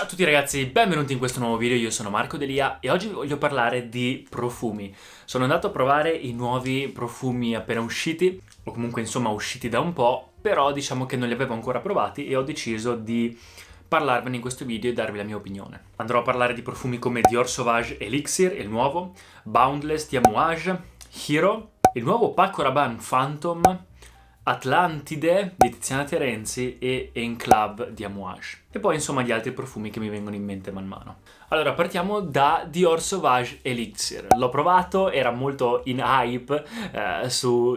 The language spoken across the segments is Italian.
Ciao a tutti ragazzi, benvenuti in questo nuovo video, io sono Marco Delia e oggi vi voglio parlare di profumi. Sono andato a provare i nuovi profumi appena usciti, o comunque insomma usciti da un po', però diciamo che non li avevo ancora provati e ho deciso di parlarvene in questo video e darvi la mia opinione. Andrò a parlare di profumi come Dior Sauvage Elixir, il nuovo, Boundless di Amouage, Hero, il nuovo Paco Rabanne Phantom, Atlantide di Tiziana Terenzi e Enclave di Amouage. E poi insomma gli altri profumi che mi vengono in mente man mano. Allora partiamo da Dior Sauvage Elixir. L'ho provato, era molto in hype,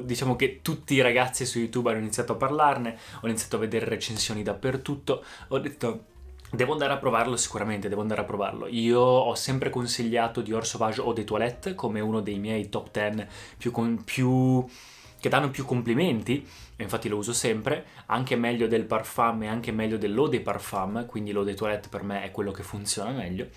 diciamo che tutti i ragazzi su YouTube hanno iniziato a parlarne, ho iniziato a vedere recensioni dappertutto, ho detto devo andare a provarlo sicuramente, devo andare a provarlo. Io ho sempre consigliato Dior Sauvage Eau de Toilette come uno dei miei top 10 che danno più complimenti, e infatti lo uso sempre, anche meglio del Parfum e anche meglio dell'Eau de Parfum, quindi l'Eau de Toilette per me è quello che funziona meglio,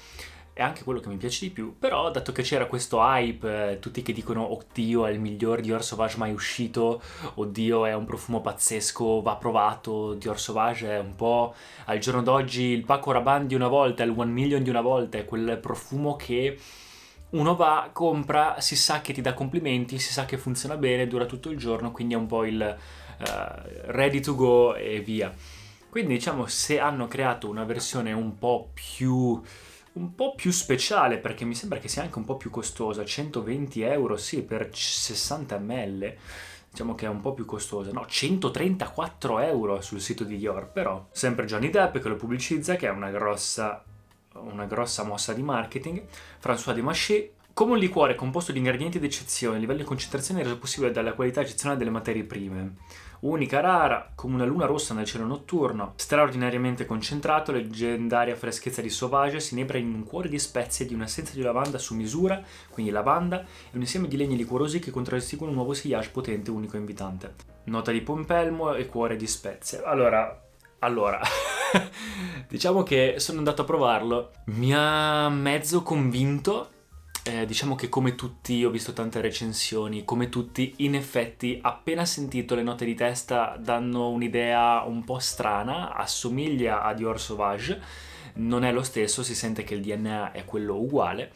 è anche quello che mi piace di più, però dato che c'era questo hype, tutti che dicono oddio è il miglior Dior Sauvage mai uscito, oddio è un profumo pazzesco, va provato, Dior Sauvage è un po' al giorno d'oggi il Paco Rabanne di una volta, il One Million di una volta, è quel profumo che uno va, compra, si sa che ti dà complimenti, si sa che funziona bene, dura tutto il giorno, quindi è un po' il ready to go e via. Quindi diciamo se hanno creato una versione un po' più speciale, perché mi sembra che sia anche un po' più costosa, 120 euro sì per 60 ml, diciamo che è un po' più costosa, no, 134 euro sul sito di Dior, però sempre Johnny Depp che lo pubblicizza, che è una grossa mossa di marketing. François Demachy, come un liquore composto di ingredienti d'eccezione, il livello di concentrazione è reso possibile dalla qualità eccezionale delle materie prime. Unica, rara, come una luna rossa nel cielo notturno, straordinariamente concentrato, leggendaria freschezza di Sauvage si inebra in un cuore di spezie di un'essenza di lavanda su misura, quindi lavanda, e un insieme di legni liquorosi che contraddistinguono un nuovo sillage potente, unico e invitante. Nota di pompelmo e cuore di spezie. Allora, diciamo che sono andato a provarlo, mi ha mezzo convinto, diciamo che come tutti, ho visto tante recensioni, come tutti, in effetti appena sentito le note di testa danno un'idea un po' strana, assomiglia a Dior Sauvage, non è lo stesso, si sente che il DNA è quello uguale.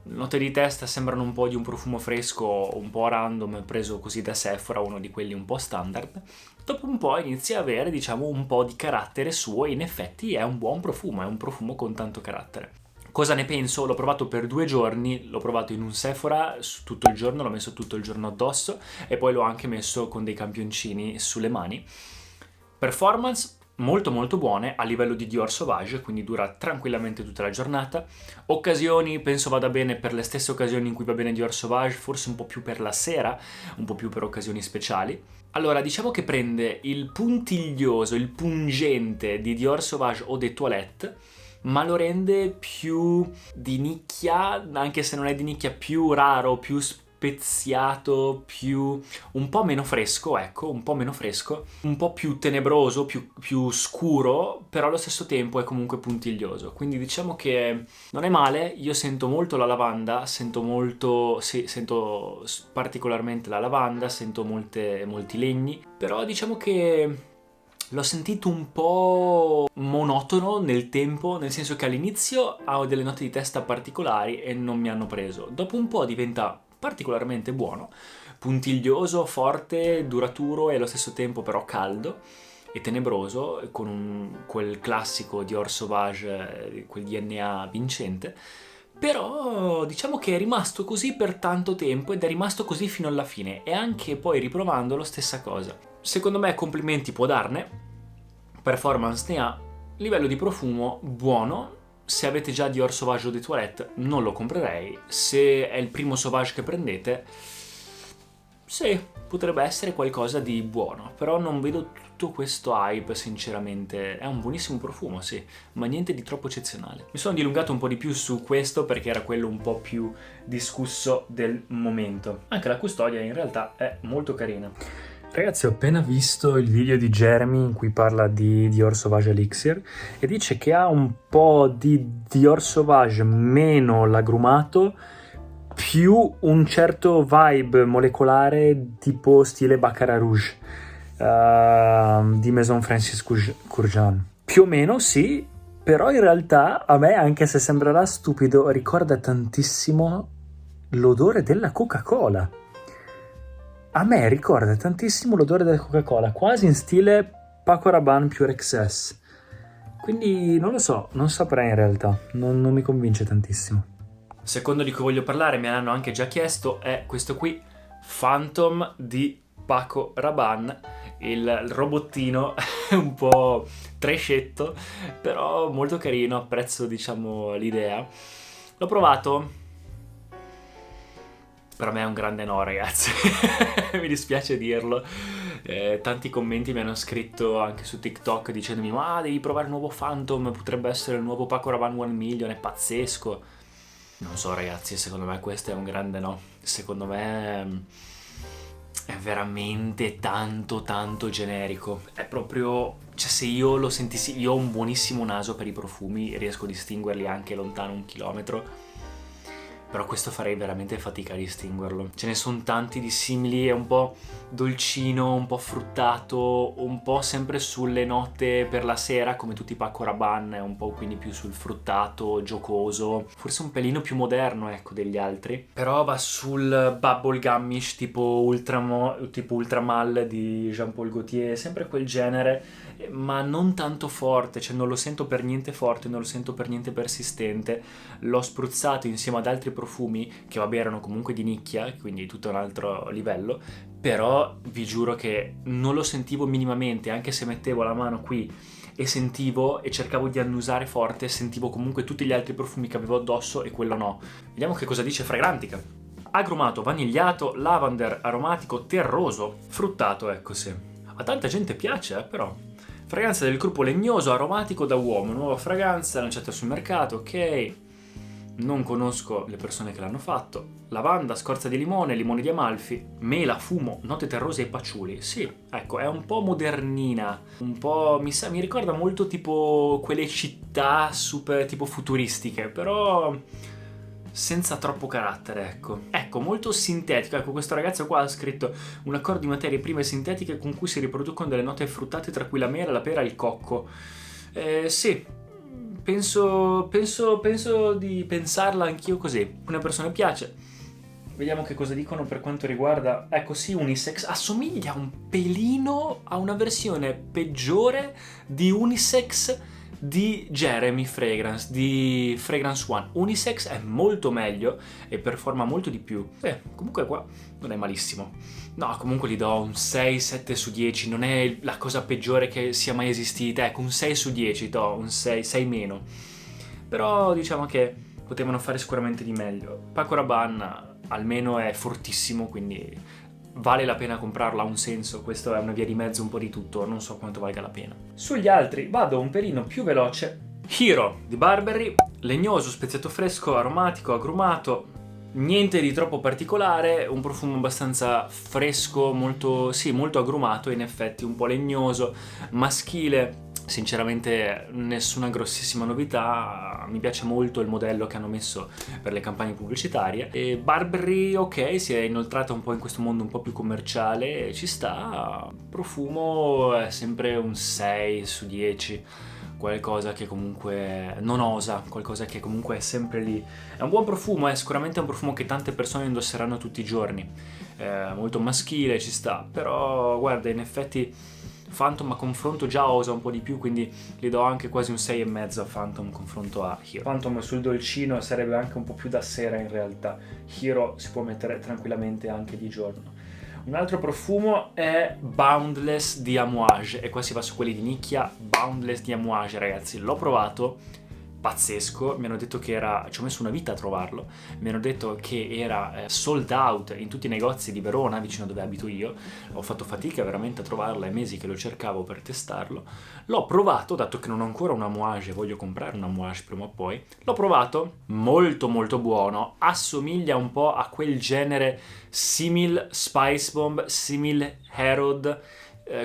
Note di testa sembrano un po' di un profumo fresco, un po' random, preso così da Sephora, uno di quelli un po' standard. Dopo un po' inizia a avere, diciamo, un po' di carattere suo e in effetti è un buon profumo, è un profumo con tanto carattere. Cosa ne penso? L'ho provato per 2 giorni, l'ho provato in un Sephora tutto il giorno, l'ho messo tutto il giorno addosso e poi l'ho anche messo con dei campioncini sulle mani. Performance molto molto buone a livello di Dior Sauvage, quindi dura tranquillamente tutta la giornata. Occasioni, penso vada bene per le stesse occasioni in cui va bene Dior Sauvage, forse un po' più per la sera, un po' più per occasioni speciali. Allora, diciamo che prende il puntiglioso, il pungente di Dior Sauvage Eau de Toilette, ma lo rende più di nicchia, anche se non è di nicchia, più raro, più speziato, un po' meno fresco, ecco, un po' meno fresco, un po' più tenebroso, più scuro, però allo stesso tempo è comunque puntiglioso. Quindi diciamo che non è male, io sento molto la lavanda, sento particolarmente la lavanda, sento molti legni, però diciamo che l'ho sentito un po' monotono nel tempo, nel senso che all'inizio ha delle note di testa particolari e non mi hanno preso. Dopo un po' diventa particolarmente buono, puntiglioso, forte, duraturo e allo stesso tempo però caldo e tenebroso, con quel classico Dior Sauvage, quel DNA vincente. Però diciamo che è rimasto così per tanto tempo ed è rimasto così fino alla fine, e anche poi riprovandolo stessa cosa. Secondo me complimenti può darne, performance ne ha, livello di profumo buono. Se avete già Dior Sauvage Eau de Toilette non lo comprerei, se è il primo Sauvage che prendete sì, potrebbe essere qualcosa di buono, però non vedo tutto questo hype sinceramente. È un buonissimo profumo, sì, ma niente di troppo eccezionale. Mi sono dilungato un po' di più su questo perché era quello un po' più discusso del momento. Anche la custodia in realtà è molto carina. Ragazzi, ho appena visto il video di Jeremy in cui parla di Dior Sauvage Elixir e dice che ha un po' di Dior Sauvage meno lagrumato, più un certo vibe molecolare tipo stile Baccarat Rouge di Maison Francis Kurkdjian. Più o meno sì, Però in realtà a me, anche se sembrerà stupido, ricorda tantissimo l'odore della Coca-Cola. A me ricorda tantissimo l'odore della Coca-Cola, quasi in stile Paco Rabanne Pure XS. Quindi non lo so, non saprei in realtà, non mi convince tantissimo. Secondo di cui voglio parlare, me l'hanno anche già chiesto, è questo qui, Phantom di Paco Rabanne, il robottino un po' trashetto, però molto carino, apprezzo diciamo l'idea. L'ho provato, per me è un grande no, ragazzi. Mi dispiace dirlo. Tanti commenti mi hanno scritto anche su TikTok dicendomi ma devi provare il nuovo Phantom, potrebbe essere il nuovo Paco Rabanne 1 Million, è pazzesco. Non so ragazzi, secondo me questo è un grande no. Secondo me è veramente tanto tanto generico. È proprio, cioè se io lo sentissi, io ho un buonissimo naso per i profumi, riesco a distinguerli anche lontano 1 chilometro. Però questo farei veramente fatica a distinguerlo. Ce ne sono tanti di simili, è un po' dolcino, un po' fruttato, un po' sempre sulle note per la sera, come tutti i Paco Rabanne, un po' quindi più sul fruttato, giocoso. Forse un pelino più moderno, ecco, degli altri. Però va sul bubblegummish tipo Ultramal di Jean Paul Gaultier, sempre quel genere, ma non tanto forte, cioè non lo sento per niente forte, non lo sento per niente persistente. L'ho spruzzato insieme ad altri profumi che vabbè erano comunque di nicchia, quindi tutto un altro livello, però vi giuro che non lo sentivo minimamente, anche se mettevo la mano qui e sentivo e cercavo di annusare forte, sentivo comunque tutti gli altri profumi che avevo addosso e quello no. Vediamo che cosa dice Fragrantica. Agrumato, vanigliato, lavender, aromatico, terroso, fruttato, ecco sì. A tanta gente piace, però. Fragranza del gruppo legnoso, aromatico da uomo, nuova fragranza lanciata sul mercato, ok. Non conosco le persone che l'hanno fatto. Lavanda, scorza di limone, limone di Amalfi, mela, fumo, note terrose e patchouli. Sì, ecco, è un po' modernina, un po' mi ricorda molto tipo quelle città super tipo futuristiche, però senza troppo carattere, ecco. Ecco, molto sintetico. Ecco, questo ragazzo qua ha scritto un accordo di materie prime sintetiche con cui si riproducono delle note fruttate tra cui la mela, la pera e il cocco. Sì, penso di pensarla anch'io così. Alcune persone piace. Vediamo che cosa dicono per quanto riguarda... Ecco, sì, unisex assomiglia un pelino a una versione peggiore di unisex di Jeremy Fragrance, di Fragrance One. Unisex è molto meglio e performa molto di più. Comunque qua non è malissimo. No, comunque gli do un 6-7 su 10, non è la cosa peggiore che sia mai esistita, ecco un 6 su 10, un 6 meno. Però diciamo che potevano fare sicuramente di meglio. Paco Rabanne almeno è fortissimo, quindi vale la pena comprarla, ha un senso. Questa è una via di mezzo un po' di tutto, non so quanto valga la pena. Sugli altri vado un pelino più veloce. Hero di Burberry, legnoso, speziato fresco, aromatico, agrumato. Niente di troppo particolare, un profumo abbastanza fresco, molto agrumato, in effetti un po' legnoso, maschile. Sinceramente nessuna grossissima novità, mi piace molto il modello che hanno messo per le campagne pubblicitarie e Burberry ok, si è inoltrata un po' in questo mondo un po' più commerciale, ci sta, profumo è sempre un 6 su 10, qualcosa che comunque non osa, qualcosa che comunque è sempre lì. È un buon profumo, è sicuramente un profumo che tante persone indosseranno tutti i giorni, molto maschile, ci sta, però guarda, in effetti Phantom a confronto già osa un po' di più, quindi gli do anche quasi un 6,5 a Phantom confronto a Hero. Phantom sul dolcino sarebbe anche un po' più da sera in realtà, Hero si può mettere tranquillamente anche di giorno. Un altro profumo è Boundless di Amouage, e qua si va su quelli di nicchia. Boundless di Amouage, ragazzi, l'ho provato, pazzesco, mi hanno detto che era, ci ho messo una vita a trovarlo, mi hanno detto che era sold out in tutti i negozi di Verona, vicino dove abito io, ho fatto fatica veramente a trovarlo, è mesi che lo cercavo per testarlo, l'ho provato, dato che non ho ancora un Amouage e voglio comprare un Amouage prima o poi, l'ho provato, molto molto buono, assomiglia un po' a quel genere simil Spice Bomb, simil Herod,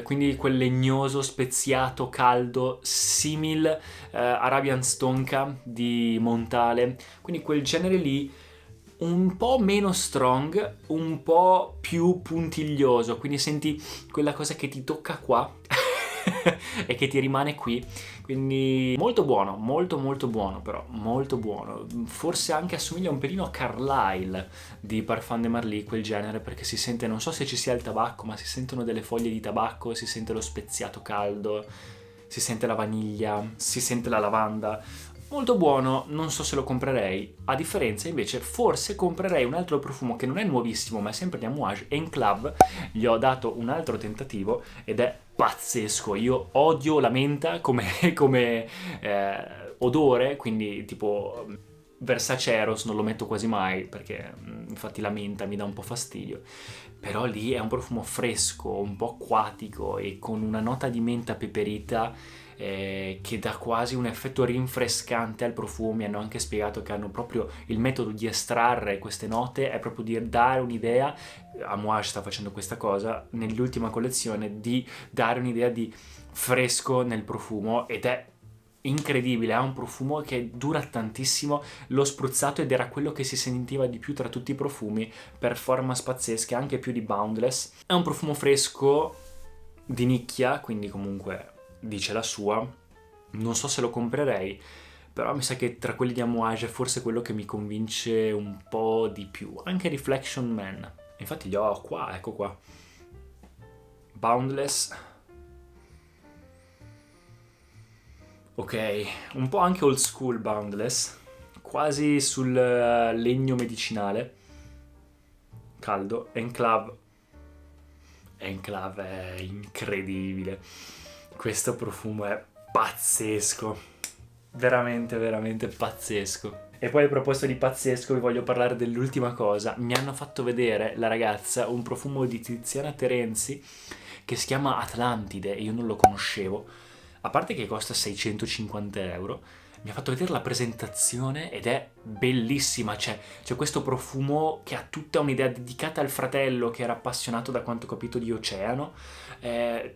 quindi quel legnoso, speziato, caldo, simil Arabian Stonka di Montale, quindi quel genere lì un po' meno strong, un po' più puntiglioso, quindi senti quella cosa che ti tocca qua e che ti rimane qui. Quindi molto buono, molto molto buono, però molto buono. Forse anche assomiglia un pelino a Carlyle di Parfum de Marly, quel genere, perché si sente, non so se ci sia il tabacco, ma si sentono delle foglie di tabacco, si sente lo speziato caldo, si sente la vaniglia, si sente la lavanda. Molto buono, non so se lo comprerei. A differenza invece forse comprerei un altro profumo che non è nuovissimo ma è sempre di Amouage, Enclave. Gli ho dato un altro tentativo ed è pazzesco. Io odio la menta come odore, quindi tipo Versace Eros non lo metto quasi mai perché infatti la menta mi dà un po' fastidio. Però lì è un profumo fresco, un po' acquatico e con una nota di menta peperita che dà quasi un effetto rinfrescante al profumo. Mi hanno anche spiegato che hanno proprio il metodo di estrarre queste note, è proprio di dare un'idea, Amouage sta facendo questa cosa nell'ultima collezione, di dare un'idea di fresco nel profumo ed è incredibile, ha un profumo che dura tantissimo. L'ho spruzzato ed era quello che si sentiva di più tra tutti i profumi, performance pazzesche, anche più di Boundless. È un profumo fresco di nicchia, quindi comunque dice la sua. Non so se lo comprerei, però mi sa che tra quelli di Amouage è forse quello che mi convince un po' di più. Anche Reflection Man, infatti li ho qua, ecco qua. Boundless, ok, un po' anche old school Boundless, quasi sul legno medicinale, caldo. Enclave è incredibile, questo profumo è pazzesco, veramente veramente pazzesco. E poi a proposito di pazzesco vi voglio parlare dell'ultima cosa. Mi hanno fatto vedere, la ragazza, un profumo di Tiziana Terenzi che si chiama Atlantide e io non lo conoscevo, a parte che costa 650 euro. Mi ha fatto vedere la presentazione ed è bellissima. C'è questo profumo che ha tutta un'idea dedicata al fratello che era appassionato, da quanto ho capito, di oceano,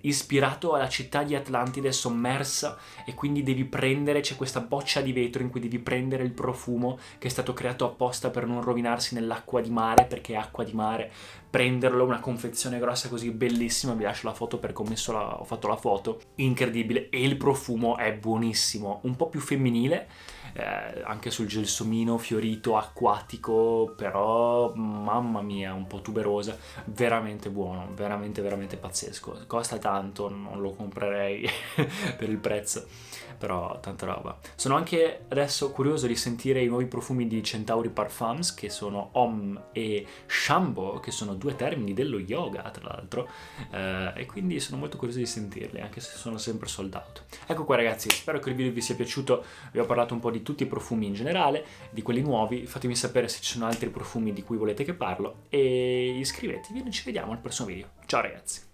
ispirato alla città di Atlantide sommersa, e quindi devi prendere, c'è questa boccia di vetro in cui devi prendere il profumo che è stato creato apposta per non rovinarsi nell'acqua di mare, perché è acqua di mare, prenderlo, una confezione grossa così, bellissima. Vi lascio la foto perché ho fatto la foto, incredibile. E il profumo è buonissimo, un po' più femminile, anche sul gelsomino fiorito, acquatico, però mamma mia, un po' tuberosa, veramente buono, veramente veramente pazzesco. Costa tanto, non lo comprerei per il prezzo, però tanta roba. Sono anche adesso curioso di sentire i nuovi profumi di Centauri Parfums, che sono Homme e Shambo, che sono due termini dello yoga tra l'altro, e quindi sono molto curioso di sentirli, anche se sono sempre sold out. Ecco qua ragazzi, spero che il video vi sia piaciuto. Vi ho parlato un po' di tutti i profumi in generale, di quelli nuovi. Fatemi sapere se ci sono altri profumi di cui volete che parlo e iscrivetevi e noi ci vediamo al prossimo video. Ciao ragazzi!